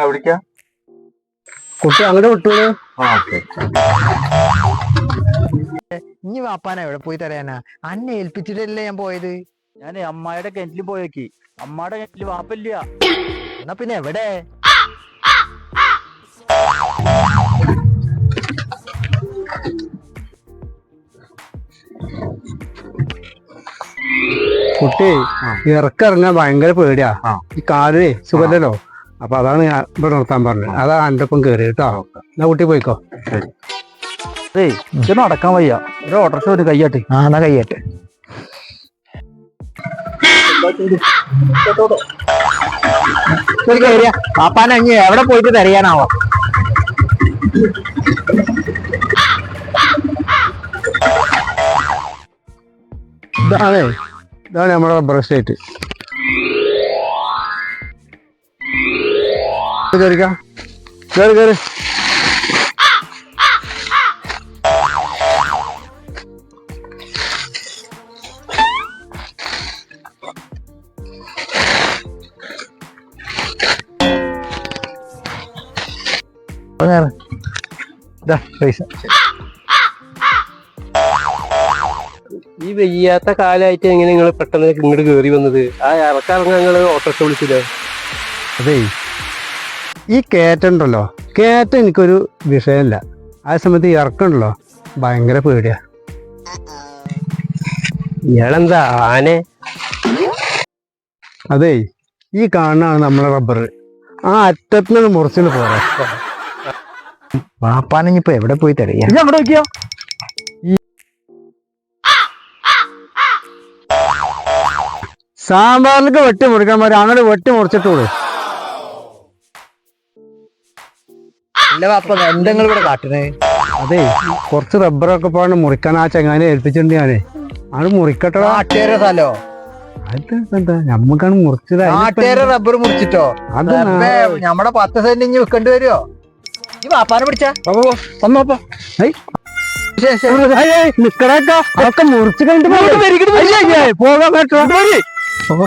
എവിടേക്കാ കുട്ടി അങ്ങോട്ട് വിട്ടോളൂ. ഇനി വാപ്പാന എവിടെ പോയി തരാനാ? അന്നെ ഏൽപ്പിച്ചിട്ടല്ലേ ഞാൻ പോയത്. ഞാൻ അമ്മായിയുടെ കിണറ്റിൽ പോയേക്ക്. അമ്മായുടെ കിണറ്റിൽ വാപ്പില്ല. എന്നാ പിന്നെ എവിടെ? കുട്ടി ഇറക്കിറങ്ങാൻ ഭയങ്കര പേടിയാ. ഈ കാലേ സുഖല്ലോ. അപ്പൊ അതാണ് ഞാൻ ഇവിടെ നിർത്താൻ പറഞ്ഞത്. അതാ എന്റെ ഒപ്പം കേറി കേട്ടോ. എന്നാ കുട്ടി പോയിക്കോ. ഇത് നടക്കാൻ വയ്യ. ഒരു ഓട്ടർഷ ഒരു കയ്യാട്ട്. എന്നാ കയ്യേറ്റ്. വാപ്പാന ഇനി എവിടെ പോയിട്ട് തരയാനാവോ? ഇതാണ് നമ്മുടെ റബ്ബർ എസ്റ്റേറ്റ്. കേറിക്കാം, കേറി കേറി. പൈസ ഈ വെയ്യാത്ത കാലമായിട്ട് എങ്ങനെ നിങ്ങൾ പെട്ടെന്ന് ഇങ്ങോട്ട് കയറി വന്നത്? ആ ഇറക്കാറങ്ങാൻ നിങ്ങൾ ഓട്ടോറിക്ഷ വിളിച്ചില്ലേ? അതേ, ഈ കയറ്റുണ്ടല്ലോ, കയറ്റം എനിക്കൊരു വിഷയമല്ല. ആ സമയത്ത് ഇറക്കണ്ടല്ലോ ഭയങ്കര പേടിയാ. ഇയാളെന്താ ആനെ? അതേ, ഈ കാണാണ് നമ്മളെ റബ്ബർ. ആ അറ്റത്തിന് മുറിച്ചിന് പോരാ. വാപ്പാന ഇനിയിപ്പോ എവിടെ പോയി തരയാ? അങ്ങോട്ട് നോക്കിയോ? സാമ്പാറിലേക്ക് വെട്ടി മുറിക്കാൻ പോരാ. അങ്ങനെ വെട്ടി മുറിച്ചിട്ടോളൂ. ഇല്ല വാപ്പ, എന്തെങ്കിലും ഇവിടെ കാട്ടുന്നേ? അതേ, കുറച്ച് റബ്ബറൊക്കെ പോകാണ്ട് മുറിക്കാൻ ആ ചങ്ങാനെ ഏൽപ്പിച്ചിട്ടുണ്ട് ഞാനേ. അത് മുറിക്കട്ടോ. നാട്ടുകാരെ സ്ഥലോ? എന്താ നമ്മക്കാണ് മുറിച്ചത്. നാട്ടുകാരെ റബ്ബർ മുറിച്ചിട്ടോ? അത് നമ്മടെ 10 സെന്റ് ഇനി വെക്കേണ്ടി വരുമോ? ഈ വാപ്പാനെ പിടിച്ചാ വന്നോപ്പ നിക്കടക്ക അതൊക്കെ മുറിച്ച് കഴിഞ്ഞിട്ട് പോകാൻ പറ്റുമോ?